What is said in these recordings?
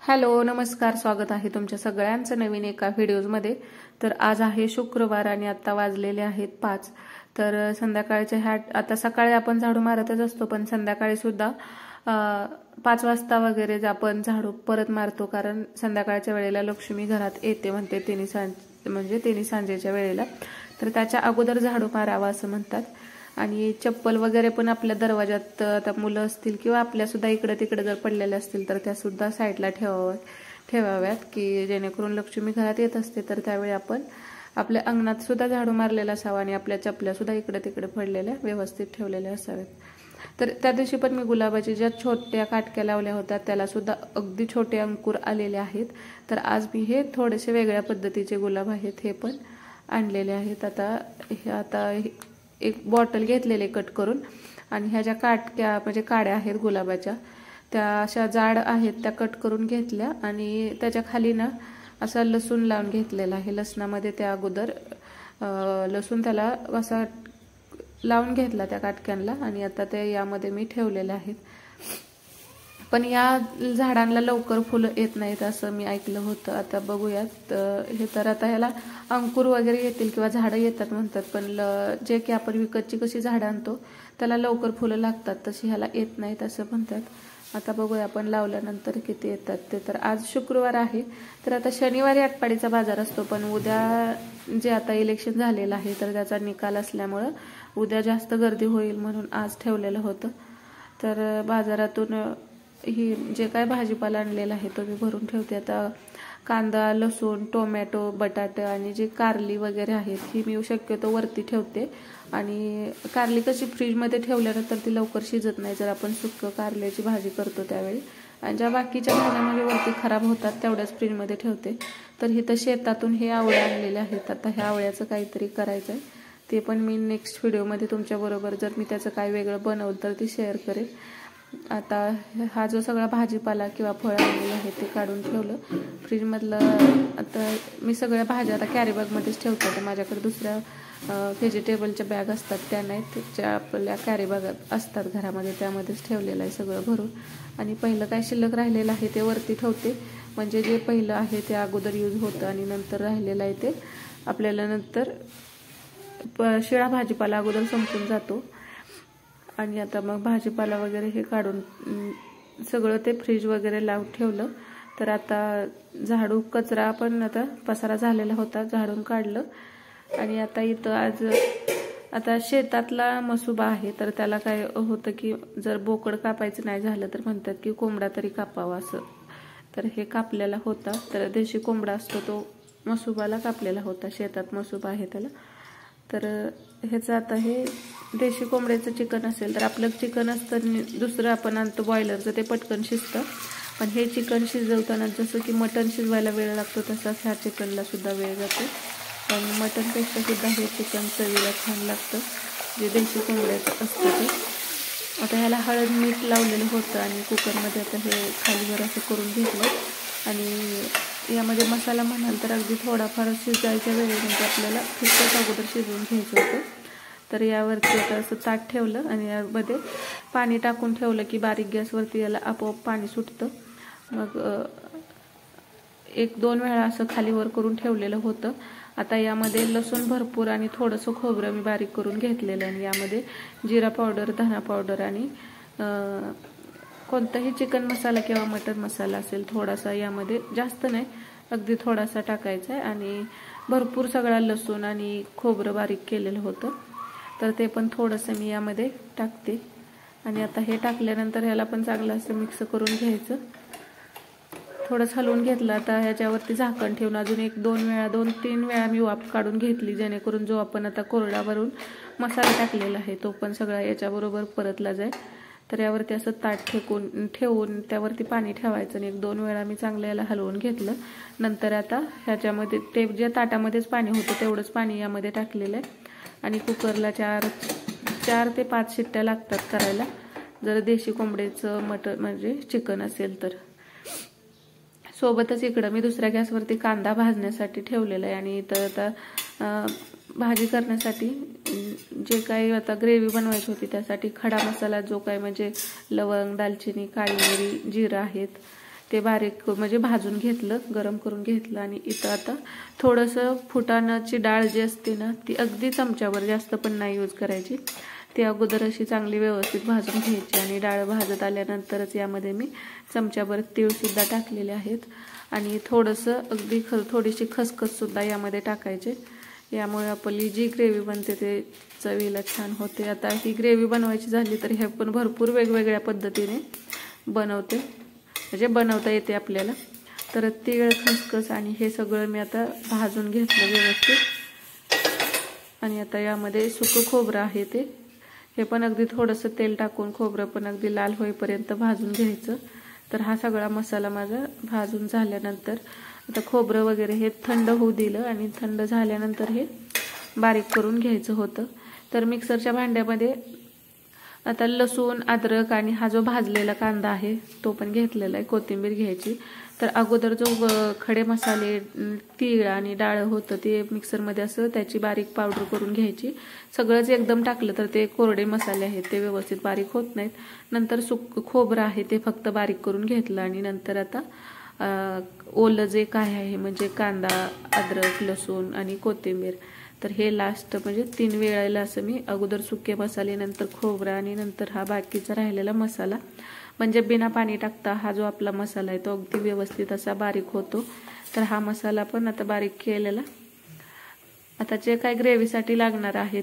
Hello नमस्कार, स्वागत आहे तुमच्या सगळ्यांचं नवीन एका व्हिडिओमध्ये। तर आज आहे शुक्रवार आणि आता वाजलेले आहेत 5। तर संध्याकाळच्या आता सकाळी आपण झाडू मारतच असतो, पण संध्याकाळी सुद्धा 5 वाजता वगैरे आपण झाडू परत मारतो, कारण संध्याकाळच्या वेळेला लक्ष्मी घरात येते म्हणते, तिन्ही सांजेच्या वेळेला। तर त्याच्या अगोदर झाडू मारावा असं म्हणतात। आणि चप्पल वगैरे पण आपल्या दरवाजात आता मुलं असतील किंवा आपल्या सुद्धा इकडे तिकडे जर पडलेले असतील तर त्या सुद्धा साईडला ठेवाव्यात, की जेणेकरून लक्ष्मी घरात येत असते तर त्यावेळी आपण आपल्या अंगणात सुद्धा झाडू मारलेला असावा आणि आपल्या चपल्या सुद्धा इकडे तिकडे पडलेल्या व्यवस्थित ठेवलेल्या असाव्यात। तर त्या दिवशी पण मी गुलाबाची ज्या छोट्या काटक्या लावल्या होत्या त्याला सुद्धा अगदी छोटे अंकुर आलेले आहेत। तर आज मी हे थोडेसे वेगळ्या पद्धतीचे गुलाब आहेत हे पण आणलेले आहेत। आता एक बॉटल घेतलेले कट करून, आणि ह्या ज्या काटक्या म्हणजे काड्या आहेत गुलाबाच्या त्या अशा जाड आहेत, त्या कट करून घेतल्या आणि त्याच्या खाली ना असा लसूण लावून घेतलेला आहे। लसणामध्ये त्या अगोदर लसूण त्याला असा लावून घेतला त्या काटक्यांना, आणि आता ते यामध्ये मी ठेवलेले आहेत। पण या झाडांना लवकर फुलं येत नाहीत असं मी ऐकलं होतं। आता बघूयात हे, तर आता ह्याला अंकुर वगैरे येतील किंवा झाडं येतात म्हणतात, पण जे की आपण विकतची कशी झाडं आणतो त्याला लवकर फुलं लागतात, तशी ह्याला येत नाहीत असं म्हणतात। आता बघूया आपण लावल्यानंतर किती येतात ते। तर आज शुक्रवार आहे, तर आता शनिवारी आटपाडीचा बाजार असतो, पण उद्या जे आता इलेक्शन झालेलं आहे तर त्याचा निकाल असल्यामुळं उद्या जास्त गर्दी होईल म्हणून आज ठेवलेलं होतं। तर बाजारातून ही जे काय भाजीपाला आणलेला आहे तो मी भरून ठेवते। आता कांदा, लसूण, टोमॅटो, बटाटे आणि जे कारली वगैरे आहेत ही मी शक्यतो वरती ठेवते, आणि कारली कशी फ्रीजमध्ये ठेवल्यानंतर ती लवकर शिजत नाही जर आपण सुक्क कारल्याची भाजी करतो त्यावेळी, आणि ज्या बाकीच्या भाज्या म्हणजे वरती खराब होतात तेवढ्याच फ्रीजमध्ये ठेवते। तर इथं शेतातून हे आवळे आणलेले आहेत, आता ह्या आवळ्याचं काहीतरी करायचं आहे, ते पण मी नेक्स्ट व्हिडिओमध्ये तुमच्याबरोबर जर मी त्याचं काय वेगळं बनवलं तर ती शेअर करेन। आता हा जो सगळा भाजीपाला किंवा फळं आणलेलं आहे ते काढून ठेवलं फ्रीजमधलं। आता मी सगळ्या भाज्या आता कॅरीबॅगमध्येच ठेवते, तर माझ्याकडे दुसऱ्या व्हेजिटेबलच्या बॅग असतात त्या नाहीत, ज्या आपल्या कॅरीबॅग असतात घरामध्ये त्यामध्येच ठेवलेलं आहे सगळं भरून। आणि पहिलं काय शिल्लक राहिलेलं आहे ते वरती ठेवते, म्हणजे जे पहिलं आहे ते अगोदर यूज होतं आणि नंतर राहिलेलं आहे ते आपल्याला नंतर शिळा भाजीपाला अगोदर संपून जातो। आणि आता मग भाजीपाला वगैरे हे काढून सगळं ते फ्रीज वगैरे लावून ठेवलं। तर आता झाडू कचरा पण आता पसारा झालेला होता, झाडून काढलं। आणि आता इथं आता शेतातला मसुबा आहे, तर त्याला काय होतं की जर बोकड कापायचं नाही झालं तर म्हणतात की कोंबडा तरी कापावा असं। तर हे कापलेला होता, तर देशी कोंबडा असतो तो मसुबाला कापलेला होता, शेतात मसुबा आहे त्याला। तर ह्याचं आता हे देशी कोंबड्याचं चिकन असेल तर आपलं चिकन असतं दुसरं आपण आणतो बॉयलरचं, ते पटकन शिजतं, पण हे चिकन शिजवताना जसं की मटण शिजवायला वेळ लागतो तसाच ह्या चिकनला सुद्धा वेळ जातो, पण मटणपेक्षा सुद्धा हे चिकन चवीला छान लागतं जे देशी कोंबड्याचं असतं ते। आता ह्याला हळद मीठ लावलेलं होतं आणि कुकरमध्ये आता हे खालीवर असं करून घेतलं, आणि यामध्ये मसाला म्हणाल तर अगदी थोडाफार शिजायच्या वेळेमध्ये आपल्याला तिखट अगोदर शिजवून घ्यायचं होतं। तर यावरती आता असं ताट ठेवलं आणि यामध्ये पाणी टाकून ठेवलं की बारीक गॅसवरती याला आपोआप पाणी सुटतं। मग 1-2 वेळा असं खालीवर करून ठेवलेलं होतं। आता यामध्ये लसूण भरपूर आणि थोडंसं खोबरं मी बारीक करून घेतलेलं, आणि यामध्ये जिरा पावडर, धना पावडर आणि कोणताही चिकन मसाला किंवा मटन मसाला असेल थोडासा, यामध्ये जास्त नाही अगदी थोडासा टाकायचा आहे, आणि भरपूर सगळा लसूण आणि खोबरं बारीक केलेलं होतं तर ते पण थोडंसं मी यामध्ये टाकते। आणि आता हे टाकल्यानंतर ह्याला पण चांगलं असं मिक्स करून घ्यायचं, थोडंसं हलवून घेतलं। आता ह्याच्यावरती झाकण ठेवून अजून 2-3 वेळा मी वाफ काढून घेतली, जेणेकरून जो आपण आता कोरडावरून मसाला टाकलेला आहे तो पण सगळा याच्याबरोबर परतला जाईल। तर यावरती असं ताट ठेवून त्यावरती पाणी ठेवायचं, आणि 1-2 वेळा मी चांगलं याला हलवून घेतलं। नंतर आता ह्याच्यामध्ये ते जे ताटामध्येच पाणी होतं तेवढंच पाणी यामध्ये टाकलेलं आहे, आणि कुकरला 4 ते 5 शिट्ट्या लागतात करायला जर देशी कोंबडीचं मटण म्हणजे चिकन असेल तर। सोबतच इकडं मी दुसऱ्या गॅसवरती कांदा भाजण्यासाठी ठेवलेला आहे, आणि इथं आता भाजी करण्यासाठी जे काही आता ग्रेव्ही बनवायची होती त्यासाठी खडा मसाला जो काही म्हणजे लवंग, दालचिनी, काळी मिरी, जिरं आहेत ते बारीक म्हणजे भाजून घेतलं, गरम करून घेतलं. आणि इथं आता थोडंसं फुटाण्याची डाळ जी असते ना ती अगदी चमच्यावर, जास्त पण नाही यूज करायची. ती अगोदर अशी चांगली व्यवस्थित भाजून घ्यायची. आणि डाळ भाजत आल्यानंतरच यामध्ये मी चमच्याभर तीळसुद्धा टाकलेले आहेत. आणि थोडंसं अगदी थोडीशी खसखससुद्धा यामध्ये टाकायचे. यामुळे आपली जी ग्रेव्ही बनते ते चवीला छान होते. आता ही ग्रेव्ही बनवायची झाली तर हे पण भरपूर वेगवेगळ्या पद्धतीने बनवते, म्हणजे बनवता येते आपल्याला. तर तीळ, खसखस आणि हे सगळं मी आता भाजून घेतलं व्यवस्थित. आणि आता यामध्ये सुकं खोबरं आहे हे पण अगदी थोडंसं तेल टाकून खोबरं पण अगदी लाल होईपर्यंत भाजून घ्यायचं. तर हा सगळा मसाला माझा भाजून झाल्यानंतर आता खोबरं वगैरे हे थंड होऊ दिलं. आणि थंड झाल्यानंतर हे बारीक करून घ्यायचं होतं. तर मिक्सरच्या भांड्यामध्ये आता लसूण, अद्रक आणि हा जो भाजलेला कांदा आहे तो पण घेतलेला आहे, कोथिंबीर घ्यायची. तर अगोदर जो खडे मसाले, तीळ आणि डाळ होतं ते मिक्सरमध्ये असं त्याची बारीक पावडर करून घ्यायची. सगळंच एकदम टाकलं तर ते कोरडे मसाले आहेत ते व्यवस्थित बारीक होत नाहीत. नंतर खोबरं आहे ते फक्त बारीक करून घेतलं. आणि नंतर आता ओलं जे काय आहे म्हणजे कांदा, अद्रक, लसूण आणि कोथिंबीर, तर हे लास्ट म्हणजे 3 वेळेला असं मी अगोदर सुके मसाले, नंतर खोबरा आणि नंतर हा बाकीचा राहिलेला मसाला, म्हणजे बिना पाणी टाकता हा जो आपला मसाला आहे तो अगदी व्यवस्थित असा बारीक होतो. तर हा मसाला पण आता बारीक केलेला. आता जे काय ग्रेव्हीसाठी लागणार आहे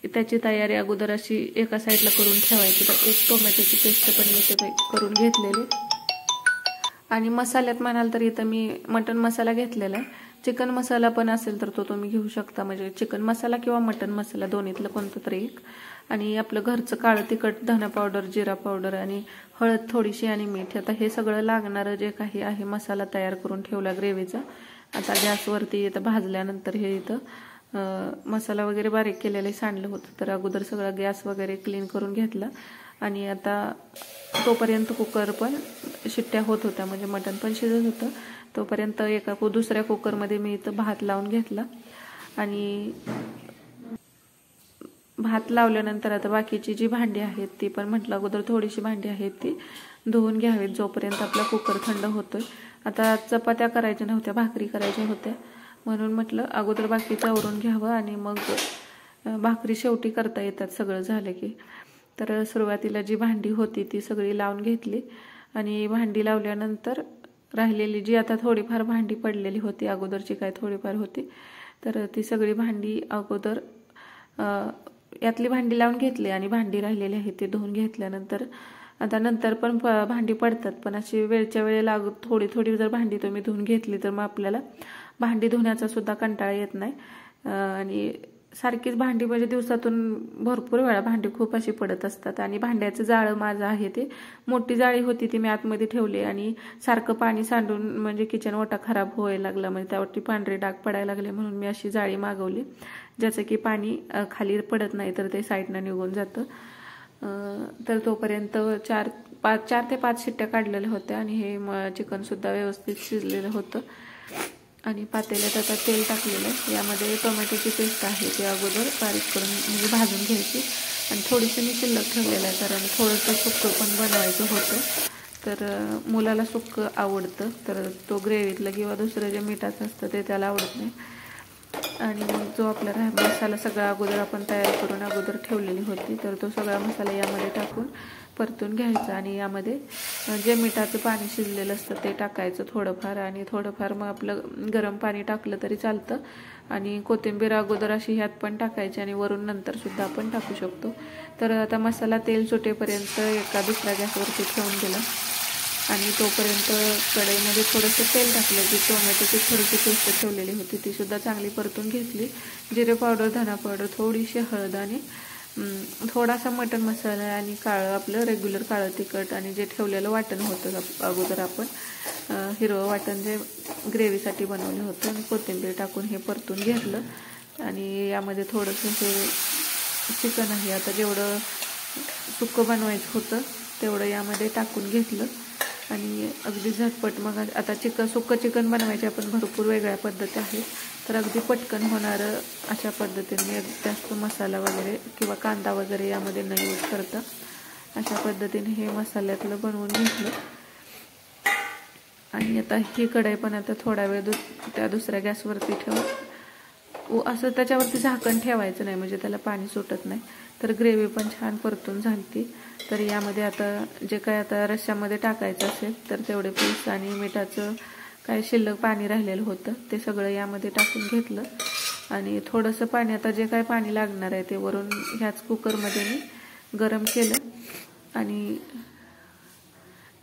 त्याची तयारी अगोदर अशी एका साईडला करून ठेवायची. तर एक टोमॅटोची पेस्ट पण मी इथे करून घेतलेली. आणि मसाल्यात म्हणाल तर इथं मी मटन मसाला घेतलेला आहे. चिकन मसाला पण असेल तर तो तुम्ही घेऊ शकता, म्हणजे चिकन मसाला किंवा मटन मसाला दोन्हीतलं कोणतं तरी एक. आणि आपलं घरचं काळं तिखट, धना पावडर, जिरा पावडर आणि हळद थोडीशी आणि मीठ. आता हे सगळं लागणारं जे काही आहे मसाला तयार करून ठेवला ग्रेव्हीचा. आता गॅसवरती इथं भाजल्यानंतर हे इथं मसाला वगैरे बारीक केलेलं सांडलं होतं. तर अगोदर सगळं गॅस वगैरे क्लीन करून घेतला. आणि आता तोपर्यंत कुकर पण शिट्ट्या होत होत्या, म्हणजे मटण पण शिजत होतं. तोपर्यंत दुसऱ्या कुकरमध्ये मी इथं भात लावून घेतला. आणि भात लावल्यानंतर आता बाकीची जी भांडी आहेत ती पण म्हटलं अगोदर थोडीशी भांडी आहेत ती धुवून घ्यावीत जोपर्यंत आपला कुकर थंड होतोय. आता चपात्या करायच्या नव्हत्या, भाकरी करायच्या होत्या, म्हणून म्हटलं अगोदर बाकीचं आवरून घ्यावं आणि मग भाकरी शेवटी करता येतात सगळं झालं की. तर सुरुवातीला जी भांडी होती ती सगळी लावून घेतली. आणि भांडी लावल्यानंतर राहिलेली जी आता थोडीफार भांडी पडलेली होती, अगोदरची काय थोडीफार होती, तर ती सगळी भांडी अगोदर यातली भांडी लावून घेतली. आणि भांडी राहिलेली आहे ती धुवून घेतल्यानंतर आता नंतर पण भांडी पडतात, पण अशी वेळच्या वेळेला थोडी थोडी जर भांडी तुम्ही धुवून घेतली तर मग आपल्याला भांडी धुण्याचा सुद्धा कंटाळा येत नाही. आणि सारखीच भांडी म्हणजे दिवसातून भरपूर वेळा भांडी खूप अशी पडत असतात. आणि भांड्याचं जाळं माझं आहे ते मोठी जाळी होती ती मी आतमध्ये ठेवली. आणि सारखं पाणी सांडून म्हणजे किचन ओटा खराब व्हायला लागला, म्हणजे त्यावरती पांढरे डाग पडायला लागले, म्हणून मी अशी जाळी मागवली ज्याचं की पाणी खाली पडत नाही तर ते साईडनं निघून जातं. तर तोपर्यंत 4 ते 5 शिट्ट्या काढलेल्या होत्या. आणि हे चिकनसुद्धा व्यवस्थित शिजलेलं होतं. आणि पातेल्यात आता तेल टाकलेलं, यामध्ये टोमॅटोची पेस्ट आहे ती अगोदर बारीक करून म्हणजे भाजून घ्यायची. आणि थोडीशी मी शिल्लक ठेवलेलं आहे कारण थोडंसं सुक्कं पण बनवायचं होतं. तर मुलाला सुक्कं आवडतं, तर तो ग्रेव्हीतलं किंवा दुसरं जे मिठाचं असतं ते त्याला आवडत नाही. आणि मग जो आपला मसाला सगळा अगोदर आपण तयार करून अगोदर ठेवलेली होती, तर तो सगळा मसाला यामध्ये टाकून परतून घ्यायचा. आणि यामध्ये जे मिठाचं पाणी शिजलेलं असतं ते टाकायचं थोडंफार, आणि थोडंफार मग आपलं गरम पाणी टाकलं तरी चालतं. आणि कोथिंबीर अगोदर अशी ह्यात पण टाकायची आणि वरून नंतर सुद्धा आपण टाकू शकतो. तर आता मसाला तेल सुटेपर्यंत एका दुसऱ्या गॅसवरती ठेवून दिला. आणि तोपर्यंत कढईमध्ये थोडंसं तेल टाकलं, जी टोमॅटोची थोडीशी पेस्ट ठेवलेली होती ती सुद्धा चांगली परतून घेतली. जिरे पावडर, धना पावडर, थोडीशी हळद आणि थोडासा मटण मसाला आणि काळं आपलं रेग्युलर काळं तिखट आणि जे ठेवलेलं वाटण होतं अगोदर आपण हिरवं वाटण जे ग्रेव्हीसाठी बनवलं होतं, आणि कोथिंबीर टाकून हे परतून घेतलं. आणि यामध्ये थोडंसं हे चिकन आहे आता जेवढं सुक्कं बनवायचं होतं तेवढं यामध्ये टाकून घेतलं. आणि अगदी झटपट मग आता सुक्कं चिकन बनवायचे आपण भरपूर वेगळ्या पद्धती आहेत, तर अगदी पटकन होणारं अशा पद्धतीने जास्त मसाला वगैरे किंवा कांदा वगैरे यामध्ये न यूज करता अशा पद्धतीने हे मसाल्यातलं बनवून घेतलं. आणि आता ही कढई पण आता थोडा वेळ त्या दुसऱ्या गॅसवरती ठेवून असं त्याच्यावरती झाकण ठेवायचं नाही, म्हणजे त्याला पाणी सुटत नाही. तर ग्रेव्ही पण छान परतून झाली. तर यामध्ये आता जे काय आता रश्श्यामध्ये टाकायचं असेल तर तेवढे पीस आणि मिठाचं काय शिल्लक पाणी राहिलेलं होतं ते सगळं यामध्ये टाकून घेतलं. आणि थोडंसं पाणी, आता जे काय पाणी लागणार आहे ते वरून ह्याच कुकरमध्ये मी गरम केलं. आणि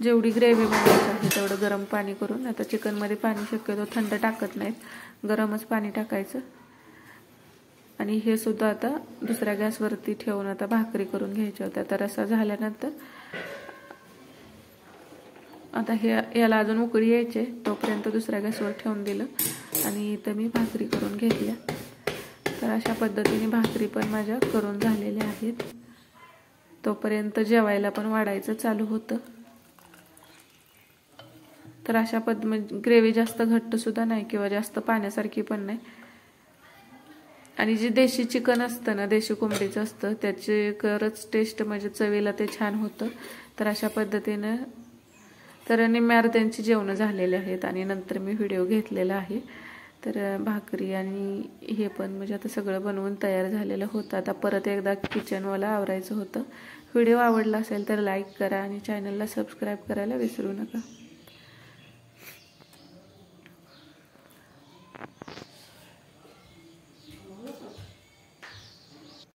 जेवढी ग्रेव्ही बनवायची आहे तेवढं गरम पाणी करून, आता चिकनमध्ये पाणी शक्यतो थंड टाकत नाहीत, गरमच पाणी टाकायचं. आणि हे सुद्धा आता दुसऱ्या गॅसवरती ठेवून आता भाकरी करून घ्यायच्या होत्या. तर रस्सा झाल्यानंतर आता याला अजून उकळी यायचे, तोपर्यंत दुसऱ्या गॅसवर ठेवून दिलं आणि इथं मी भाकरी करून घेतल्या. तर अशा पद्धतीने भाकरी पण माझ्या करून झालेल्या आहेत. तोपर्यंत जेवायला पण वाढायचं चालू होतं. तर अशा ग्रेव्ही जास्त घट्ट सुद्धा नाही किंवा जास्त पाण्यासारखी पण नाही. आणि जे देशी चिकन असतं ना, देशी कोंबडीचं असतं, त्याची खरंच टेस्ट म्हणजे चवीला ते छान होतं. तर अशा पद्धतीनं तर निम्म्या अर्ध्यांची जेवणं झालेले आहेत आणि नंतर मी व्हिडिओ घेतलेला आहे. तर भाकरी आणि हे पण म्हणजे आता सगळं बनवून तयार झालेलं होतं. आता परत एकदा किचनवाला आवरायचं होतं. व्हिडिओ आवडला असेल तर लाईक करा आणि चॅनलला सबस्क्राईब करायला विसरू नका.